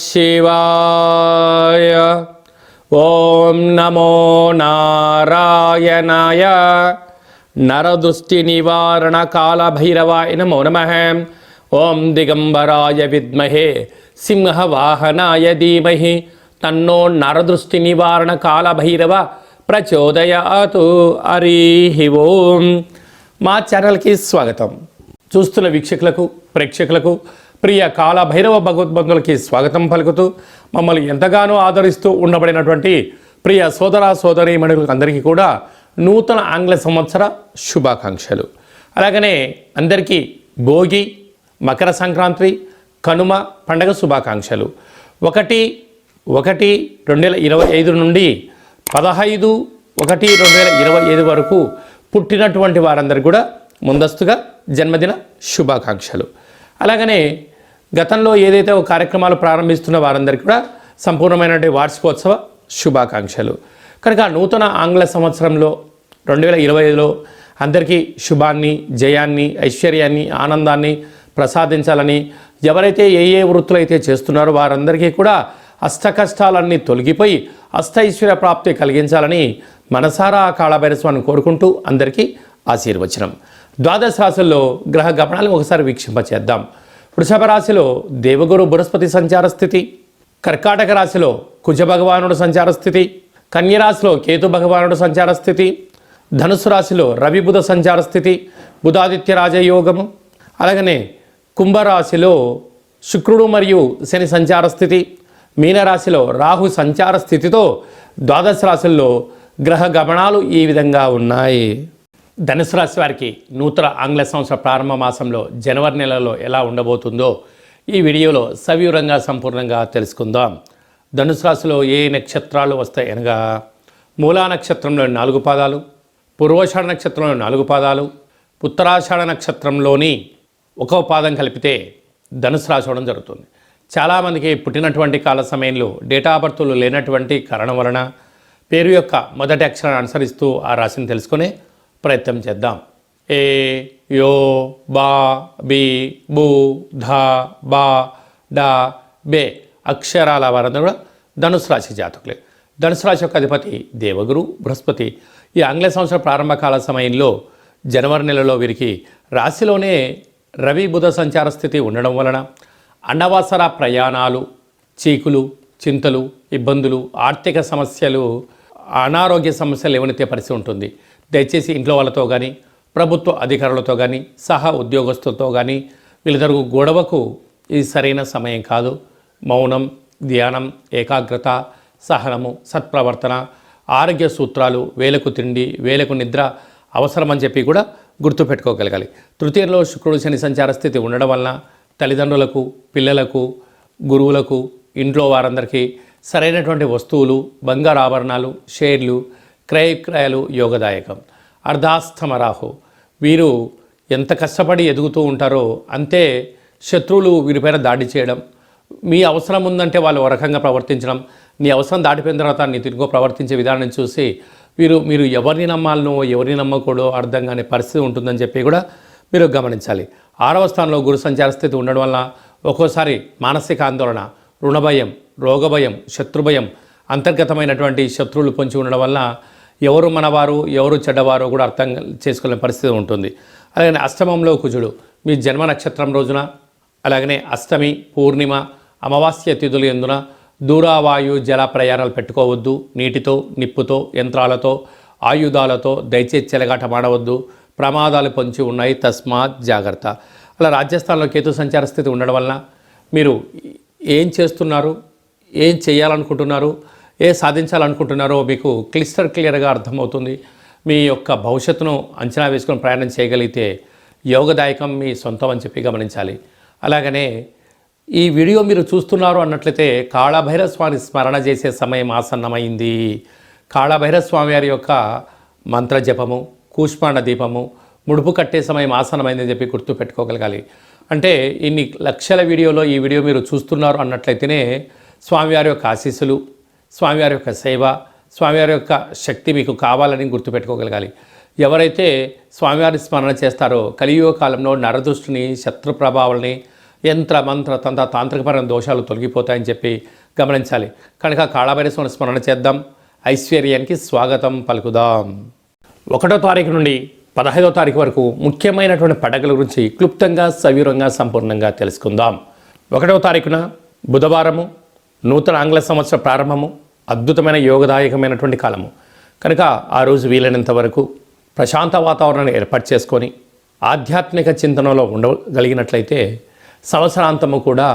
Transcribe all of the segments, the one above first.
శివాయ. ఓం నమో నారాయణాయ. నరదృష్టి నివారణ కాళభైరవాయ నమో నమః. ఓం దిగంబరాయ విద్మహే సింహవాహనాయ ధీమహి తన్నో నరదృష్టి నివారణ కాళభైరవ ప్రచోదయాతు. హరి ఓం. మా ఛానల్కి స్వాగతం. చూస్తున్న వీక్షకులకు ప్రేక్షకులకు ప్రియ కాళభైరవ భగవద్బంధులకి స్వాగతం పలుకుతూ మమ్మల్ని ఎంతగానో ఆదరిస్తూ ఉండబడినటువంటి ప్రియ సోదర సోదరీమణులకు అందరికీ కూడా నూతన ఆంగ్ల సంవత్సర శుభాకాంక్షలు. అలాగనే అందరికీ భోగి, మకర సంక్రాంతి, కనుమ పండగ శుభాకాంక్షలు. 1/1/2025 నుండి 15/1/2025 వరకు పుట్టినటువంటి వారందరికీ కూడా ముందస్తుగా జన్మదిన శుభాకాంక్షలు. అలాగనే గతంలో ఏదైతే ఒక కార్యక్రమాలు ప్రారంభిస్తున్న వారందరికీ కూడా సంపూర్ణమైనటువంటి వార్షికోత్సవ శుభాకాంక్షలు. కనుక నూతన ఆంగ్ల సంవత్సరంలో 2025లో అందరికీ శుభాన్ని, జయాన్ని, ఐశ్వర్యాన్ని, ఆనందాన్ని ప్రసాదించాలని, ఎవరైతే ఏ వృత్తులు అయితే చేస్తున్నారో వారందరికీ కూడా అష్ట కష్టాలన్నీ తొలగిపోయి అష్టైశ్వర్య ప్రాప్తి కలిగించాలని మనసారా కాళభైరస్వామిని కోరుకుంటూ అందరికీ ఆశీర్వచనం. ద్వాదశ రాశుల్లో గ్రహ గమనాలను ఒకసారి వీక్షింపచేద్దాం. వృషభ రాశిలో దేవగురు బృహస్పతి సంచార స్థితి, కర్కాటక రాశిలో కుజ భగవానుడు సంచార స్థితి, కన్యరాశిలో కేతు భగవానుడు సంచార స్థితి, ధనుసు రాశిలో రవి బుధ సంచార స్థితి, బుధాదిత్య రాజయోగము. అలాగనే కుంభరాశిలో శుక్రుడు మరియు శని సంచార స్థితి, మీనరాశిలో రాహు సంచార స్థితితో ద్వాదశ రాశుల్లో గ్రహ గమనాలు ఈ విధంగా ఉన్నాయి. ధనుసు రాశి వారికి నూతన ఆంగ్ల సంవత్సర ప్రారంభ మాసంలో జనవరి నెలలో ఎలా ఉండబోతుందో ఈ వీడియోలో సవివరంగా సంపూర్ణంగా తెలుసుకుందాం. ధనుసు రాశిలో ఏ నక్షత్రాలు వస్తాయి అనగా మూలా నక్షత్రంలోని 4 పాదాలు, పూర్వాషాఢ నక్షత్రంలోని 4 పాదాలు, ఉత్తరాషాఢ నక్షత్రంలోని 1వ పాదం కలిపితే ధనుసు రాశి అవడం జరుగుతుంది. చాలామందికి పుట్టినటువంటి కాల సమయంలో డేటా ఆఫ్ బర్త్లు లేనటువంటి కారణం వలన పేరు యొక్క మొదటి అక్షరాన్ని అనుసరిస్తూ ఆ రాశిని తెలుసుకునే ప్రయత్నం చేద్దాం. ఏ, యో, బా, బి, బు, ధ, బా, డా, బే అక్షరాల వారందరూ కూడా ధనుసు రాశి జాతకులే. ధనుసు రాశి యొక్క అధిపతి దేవగురు బృహస్పతి. ఈ ఆంగ్ల సంవత్సర ప్రారంభ కాల సమయంలో జనవరి నెలలో వీరికి రాశిలోనే రవి బుధ సంచార స్థితి ఉండడం వలన అనవసర ప్రయాణాలు, చీకులు, చింతలు, ఇబ్బందులు, ఆర్థిక సమస్యలు, అనారోగ్య సమస్యలు ఏవైతే పరిస్థితి ఉంటుంది. దయచేసి ఇంట్లో వాళ్ళతో కానీ, ప్రభుత్వ అధికారులతో కానీ, సహా ఉద్యోగస్తులతో కానీ వీళ్ళిద్దరు గొడవకు ఇది సరైన సమయం కాదు. మౌనం, ధ్యానం, ఏకాగ్రత, సహనము, సత్ప్రవర్తన, ఆరోగ్య సూత్రాలు, వేలకు తిండి, వేలకు నిద్ర అవసరమని చెప్పి కూడా గుర్తుపెట్టుకోగలగాలి. తృతీయంలో శుక్రుడు శని సంచార స్థితి ఉండడం వలన తల్లిదండ్రులకు, పిల్లలకు, గురువులకు, ఇంట్లో వారందరికీ సరైనటువంటి వస్తువులు, బంగారు ఆభరణాలు, షేర్లు, క్రయవిక్రయాలు యోగదాయకం. అర్ధాస్తమ రాహు. వీరు ఎంత కష్టపడి ఎదుగుతూ ఉంటారో అంతే శత్రువులు వీరిపైన దాడి చేయడం, మీ అవసరం ఉందంటే వాళ్ళు ఒక రకంగా ప్రవర్తించడం, నీ అవసరం దాటిపోయిన తర్వాత నీ తిరిగో ప్రవర్తించే విధానం చూసి మీరు ఎవరిని నమ్మాలనో ఎవరిని నమ్మకూడో అర్థం కాని పరిస్థితి ఉంటుందని చెప్పి కూడా మీరు గమనించాలి. 6వ స్థానంలో గురు సంచార స్థితి ఉండడం వల్ల ఒక్కోసారి మానసిక ఆందోళన, రుణభయం, రోగభయం, శత్రుభయం, అంతర్గతమైనటువంటి శత్రువులు పొంచి ఉండడం వల్ల ఎవరు మనవారు ఎవరు చెడ్డవారు కూడా అర్థం చేసుకునే పరిస్థితి ఉంటుంది. అలాగే అష్టమంలో కుజుడు మీ జన్మ నక్షత్రం రోజున, అలాగనే అష్టమి, పూర్ణిమ, అమావాస్య తిథులు ఎందున దూరావాయు జల ప్రయాణాలు పెట్టుకోవద్దు. నీటితో, నిప్పుతో, యంత్రాలతో, ఆయుధాలతో దయచేసి చెలగాట మాడవద్దు. ప్రమాదాలు పొంచి ఉన్నాయి, తస్మాత్ జాగ్రత్త. అలా రాజస్థాన్లో కేతు సంచార స్థితి ఉండడం వలన మీరు ఏం చేస్తున్నారు, ఏం చేయాలనుకుంటున్నారు, సాధించాలనుకుంటున్నారో మీకు క్లియర్గా అర్థమవుతుంది. మీ యొక్క భవిష్యత్తును అంచనా వేసుకొని ప్రయాణం చేయగలిగితే యోగదాయకం మీ సొంతం అని చెప్పి గమనించాలి. అలాగనే ఈ వీడియో మీరు చూస్తున్నారు అన్నట్లయితే కాళభైరవ స్వామి స్మరణ చేసే సమయం ఆసన్నమైంది. కాళభైరవ స్వామి వారి యొక్క మంత్ర జపము, కూష్మాండ దీపము, ముడుపు కట్టే సమయం ఆసన్నమైందని చెప్పి గుర్తు పెట్టుకోగలగాలి. అంటే ఇన్ని లక్షల వీడియోలో ఈ వీడియో మీరు చూస్తున్నారు అన్నట్లయితేనే స్వామివారి యొక్క ఆశీస్సులు, స్వామివారి యొక్క సేవ, స్వామివారి యొక్క శక్తి మీకు కావాలని గుర్తుపెట్టుకోగలగాలి. ఎవరైతే స్వామివారి స్మరణ చేస్తారో కలియుగ కాలంలో నరదృష్టిని, శత్రు ప్రభావాలని యంత్ర మంత్ర తంత్ర తాంత్రికపరమైన దోషాలు తొలగిపోతాయని చెప్పి గమనించాలి. కనుక కాళభైరవేశ్వరుని స్మరణ చేద్దాం, ఐశ్వర్యానికి స్వాగతం పలుకుదాం. 1వ తారీఖు నుండి 15వ తారీఖు వరకు ముఖ్యమైనటువంటి పండుగల గురించి క్లుప్తంగా సవివరంగా సంపూర్ణంగా తెలుసుకుందాం. 1వ తారీఖున బుధవారము, నూతన ఆంగ్ల సంవత్సర ప్రారంభము, అద్భుతమైన యోగదాయకమైనటువంటి కాలము. కనుక ఆ రోజు వీలైనంత వరకు ప్రశాంత వాతావరణాన్ని ఏర్పాటు చేసుకొని ఆధ్యాత్మిక చింతనలో ఉండగలిగినట్లయితే సంవత్సరాంతము కూడా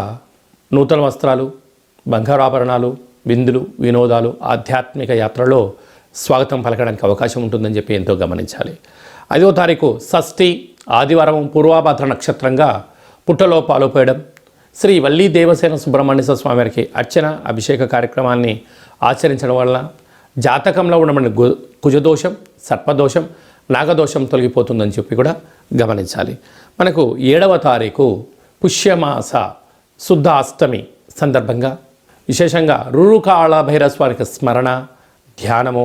నూతన వస్త్రాలు, బంగారు ఆభరణాలు, విందులు, వినోదాలు, ఆధ్యాత్మిక యాత్రలో స్వాగతం పలకడానికి అవకాశం ఉంటుందని చెప్పి ఎంతో గమనించాలి. 5వ తారీఖు షష్ఠి ఆదివారం, పూర్వాభాద్ర నక్షత్రంగా పుట్టలో పాలుపోయడం, శ్రీ వల్లీ దేవసేన సుబ్రహ్మణ్యేశ్వర స్వామివారికి అర్చన అభిషేక కార్యక్రమాన్ని ఆచరించడం వల్ల జాతకంలో ఉండమని కుజదోషం, సర్పదోషం, నాగదోషం తొలగిపోతుందని చెప్పి కూడా గమనించాలి. మనకు 7వ తారీఖు పుష్యమాస శుద్ధ అష్టమి సందర్భంగా విశేషంగా రురుకాళ భైరస్వామికి స్మరణ, ధ్యానము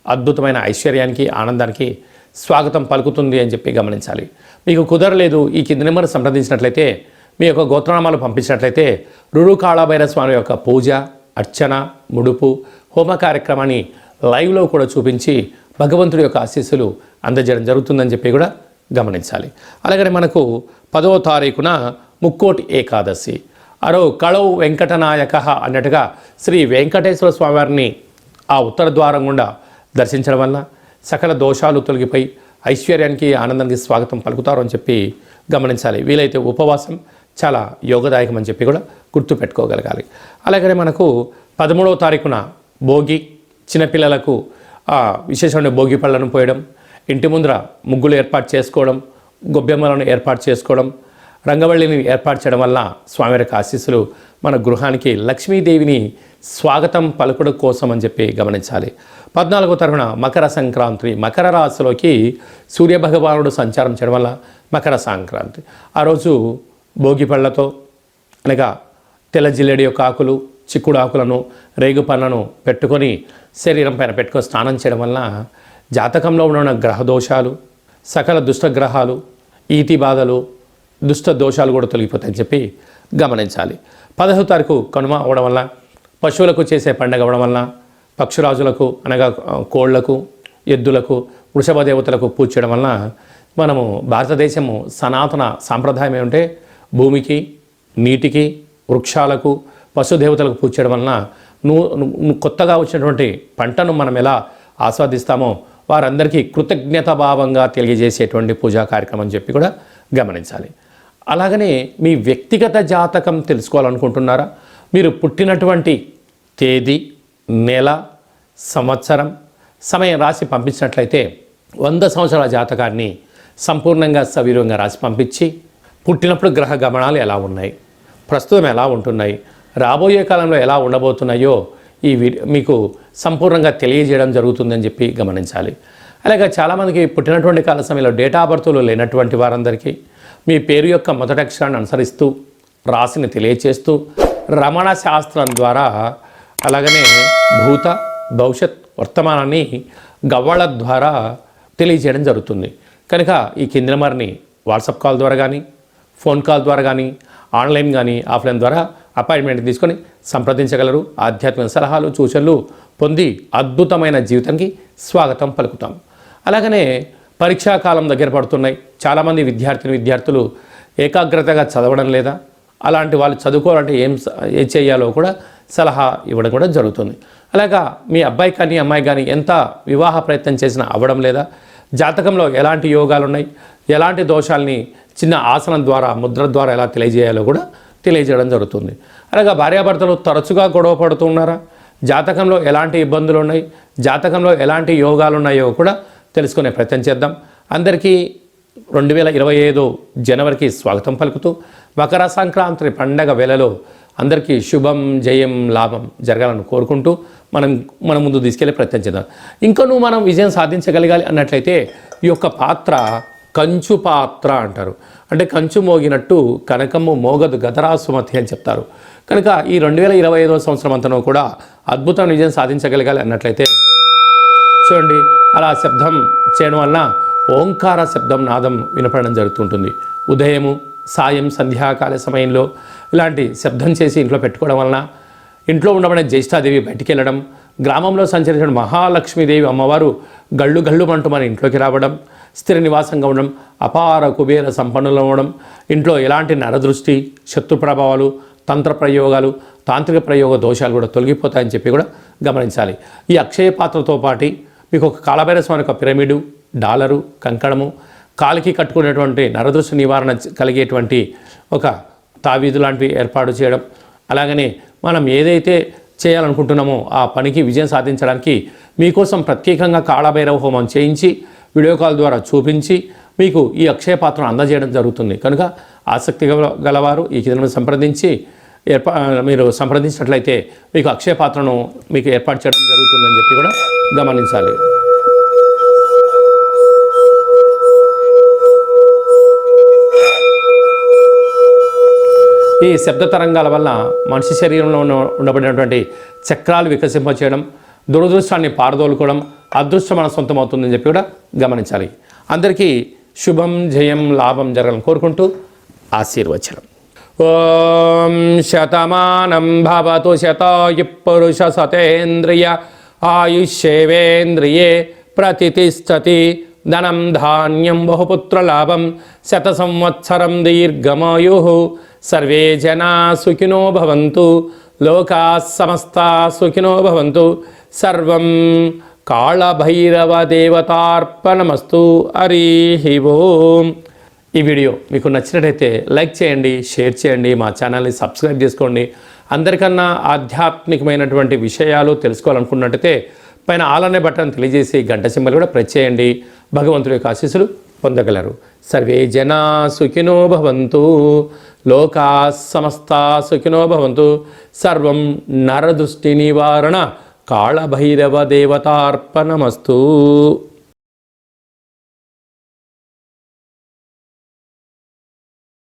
అద్భుతమైన ఐశ్వర్యానికి, ఆనందానికి స్వాగతం పలుకుతుంది అని చెప్పి గమనించాలి. మీకు కుదరలేదు, ఈ కింది నెంబర్ సంప్రదించినట్లయితే, మీ యొక్క గోత్రనామాలు పంపించినట్లయితే రురుకాళ భైరస్వామి యొక్క పూజ, అర్చన, ముడుపు, హోమ కార్యక్రమాన్ని లైవ్లో కూడా చూపించి భగవంతుడి యొక్క ఆశీస్సులు అందజేయడం జరుగుతుందని చెప్పి కూడా గమనించాలి. అలాగనే మనకు 10వ తారీఖున ముక్కోటి ఏకాదశి, అరో కళౌ వెంకటనాయక అన్నట్టుగా శ్రీ వెంకటేశ్వర స్వామివారిని ఆ ఉత్తర ద్వారం గుండా దర్శించడం వల్ల సకల దోషాలు తొలగిపోయి ఐశ్వర్యానికి, ఆనందానికి స్వాగతం పలుకుతారు అని చెప్పి గమనించాలి. వీలైతే ఉపవాసం చాలా యోగదాయకం అని చెప్పి కూడా గుర్తుపెట్టుకోగలగాలి. అలాగనే మనకు 13వ తారీఖున భోగి, చిన్నపిల్లలకు విశేషమైన భోగి పళ్ళను పోయడం, ఇంటి ముందర ముగ్గులు ఏర్పాటు చేసుకోవడం, గొబ్బెమ్మలను ఏర్పాటు చేసుకోవడం, రంగవల్లిని ఏర్పాటు చేయడం వల్ల స్వామివారికి ఆశీస్సులు మన గృహానికి లక్ష్మీదేవిని స్వాగతం పలుకుడు కోసం అని చెప్పి గమనించాలి. 14వ తారీఖున మకర సంక్రాంతి, మకర రాశిలోకి సూర్యభగవానుడు సంచారం చేయడం వల్ల మకర సంక్రాంతి. ఆ రోజు భోగి పళ్ళతో అనగా తెల్ల జిల్లేడి యొక్క ఆకులు, చిక్కుడు ఆకులను, రేగు పండ్లను పెట్టుకొని శరీరం పైన పెట్టుకొని స్నానం చేయడం వల్ల జాతకంలో ఉన్న గ్రహ దోషాలు, సకల దుష్టగ్రహాలు, ఈతి బాధలు, దుష్ట దోషాలు కూడా తొలగిపోతాయని చెప్పి గమనించాలి. 15వ తారీఖు కనుమ అవ్వడం వల్ల, పశువులకు చేసే పండగ అవ్వడం వల్ల, పక్షురాజులకు అనగా కోళ్లకు, ఎద్దులకు, వృషభ దేవతలకు పూజ చేయడం వల్ల మనము భారతదేశము సనాతన సాంప్రదాయం ఏమంటే భూమికి, నీటికి, వృక్షాలకు, పశుదేవతలకు పూజ చేయడం వలన కొత్తగా వచ్చినటువంటి పంటను మనం ఎలా ఆస్వాదిస్తామో వారందరికీ కృతజ్ఞత భావంగా తెలియజేసేటువంటి పూజా కార్యక్రమం అని చెప్పి కూడా గమనించాలి. అలాగనే మీ వ్యక్తిగత జాతకం తెలుసుకోవాలనుకుంటున్నారా? మీరు పుట్టినటువంటి తేదీ, నెల, సంవత్సరం, సమయం రాసి పంపించినట్లయితే 100 సంవత్సరాల జాతకాన్ని సంపూర్ణంగా సవివరంగా రాసి పంపించి, పుట్టినప్పుడు గ్రహ గమనాలు ఎలా ఉన్నాయి, ప్రస్తుతం ఎలా ఉంటున్నాయి, రాబోయే కాలంలో ఎలా ఉండబోతున్నాయో ఈ మీకు సంపూర్ణంగా తెలియజేయడం జరుగుతుందని చెప్పి గమనించాలి. అలాగే చాలామందికి పుట్టినటువంటి కాల సమయంలో డేటా ఆఫ్ బర్త్లు లేనటువంటి వారందరికీ మీ పేరు యొక్క మొదటి అక్షరాన్ని అనుసరిస్తూ రాశిని తెలియచేస్తూ రమణ శాస్త్రం ద్వారా అలాగనే భూత, భవిష్యత్, వర్తమానాన్ని గవ్వళ ద్వారా తెలియజేయడం జరుగుతుంది. కనుక ఈ కింది నెంబర్ని వాట్సాప్ కాల్ ద్వారా కానీ, ఫోన్ కాల్ ద్వారా కానీ, ఆన్లైన్ కానీ, ఆఫ్లైన్ ద్వారా అపాయింట్మెంట్ తీసుకొని సంప్రదించగలరు. ఆధ్యాత్మిక సలహాలు, సూచనలు పొంది అద్భుతమైన జీవితానికి స్వాగతం పలుకుతాం. అలాగనే పరీక్షాకాలం దగ్గర పడుతున్నాయి. చాలామంది విద్యార్థులు ఏకాగ్రతగా చదవడం లేదా, అలాంటి వాళ్ళు చదువుకోవాలంటే ఏం చేయాలో కూడా సలహా ఇవ్వడం కూడా జరుగుతుంది. అలాగా మీ అబ్బాయి కానీ అమ్మాయి కానీ ఎంత వివాహ ప్రయత్నం చేసినా అవ్వడం లేదా, జాతకంలో ఎలాంటి యోగాలు ఉన్నాయి, ఎలాంటి దోషాలని చిన్న ఆసనం ద్వారా, ముద్ర ద్వారా ఎలా తెలియజేయాలో కూడా తెలియజేయడం జరుగుతుంది. అలాగా భార్యాభర్తలు తరచుగా గొడవ పడుతున్నారా, జాతకంలో ఎలాంటి ఇబ్బందులు ఉన్నాయి, జాతకంలో ఎలాంటి యోగాలు ఉన్నాయో కూడా తెలుసుకునే ప్రయత్నం చేద్దాం. అందరికీ 2025 జనవరికి స్వాగతం పలుకుతూ మకర సంక్రాంతి పండగ వేళలో అందరికీ శుభం, జయం, లాభం జరగాలని కోరుకుంటూ మనం ముందు తీసుకెళ్లే ప్రయత్నం చేద్దాం. ఇంకనూ మనం విజయం సాధించగలగాలి అన్నట్లయితే ఈ యొక్క పాత్ర కంచు పాత్ర అంటారు. అంటే కంచు మోగినట్టు కనకము మోగదు గదరా సుమతి అని చెప్తారు. కనుక ఈ 2025 సంవత్సరం అంతనూ కూడా అద్భుతమైన విజయం సాధించగలగాలి అన్నట్లయితే చూడండి, అలా శబ్దం చేయడం వలన ఓంకార శబ్దం నాదం వినపడడం జరుగుతుంటుంది. ఉదయము, సాయం సంధ్యాకాల సమయంలో ఇలాంటి శబ్దం చేసి ఇంట్లో పెట్టుకోవడం వలన ఇంట్లో ఉండబడే జ్యేష్ఠాదేవి బయటికి వెళ్ళడం, గ్రామంలో సంచరించిన మహాలక్ష్మీదేవి అమ్మవారు గళ్ళు గళ్ళుమంటూ మన ఇంట్లోకి రావడం, స్థిర నివాసంగా ఉండడం, అపార కుబేర సంపన్నులు అవ్వడం, ఇంట్లో ఎలాంటి నరదృష్టి, శత్రు ప్రభావాలు, తంత్ర ప్రయోగాలు, తాంత్రిక ప్రయోగ దోషాలు కూడా తొలగిపోతాయని చెప్పి కూడా గమనించాలి. ఈ అక్షయ పాత్రతో పాటు మీకు ఒక కాళభైరవ స్వామి ఒక పిరమిడు, డాలరు, కంకణము, కాలికి కట్టుకునేటువంటి నరదృష్టి నివారణ కలిగేటువంటి ఒక తావీదు లాంటివి ఏర్పాటు చేయడం, అలాగనే మనం ఏదైతే చేయాలనుకుంటున్నామో ఆ పనికి విజయం సాధించడానికి మీకోసం ప్రత్యేకంగా కాళభైరవ హోమం చేయించి వీడియో కాల్ ద్వారా చూపించి మీకు ఈ అక్షయ పాత్రను అందజేయడం జరుగుతుంది. కనుక ఆసక్తి గలవారు ఈ కింద సంప్రదించి మీరు సంప్రదించినట్లయితే మీకు అక్షయ పాత్రను మీకు ఏర్పాటు చేయడం జరుగుతుందని చెప్పి కూడా గమనించాలి. ఈ శబ్ద తరంగాల వల్ల మనిషి శరీరంలో ఉండబడినటువంటి చక్రాలు వికసింపచేయడం, దురదృష్టాన్ని పారదోలుకోవడం, అదృష్టం మన సొంతం అవుతుందని చెప్పి కూడా గమనించాలి. అందరికీ శుభం, జయం, లాభం జరగాలని కోరుకుంటూ ఆశీర్వచనం. ఓం శతమానం భవతు శతాయు పురుష సతేంద్రియ ఆయుష్యేవేంద్రియే ప్రతిష్టతి ధనం ధాన్యం బహుపుత్రలాభం శత సంవత్సరం దీర్ఘమాయు సర్వే జనా సుఖినో భవంతు లోకా సమస్తా సుఖినో భవంతు సర్వం కాళభైరవ దేవతార్పణమస్తు. హరి ఓం. ఈ వీడియో మీకు నచ్చినట్టయితే లైక్ చేయండి, షేర్ చేయండి, మా ఛానల్ని సబ్స్క్రైబ్ చేసుకోండి. అందరికన్నా ఆధ్యాత్మికమైనటువంటి విషయాలు తెలుసుకోవాలనుకున్నట్టయితే పైన ఆల్ అనే బటన్ తెలియజేసి గంట సింబల్ కూడా ప్రెస్ చేయండి. భగవంతుడి యొక్క ఆశీస్సులు పొందగలరు. సర్వే జనా సుఖినో భవంతు లోకా సమస్తా సుఖినో భవంతు సర్వం నరదృష్టి నివారణ కాళభైరవ దేవతార్పణమస్తు.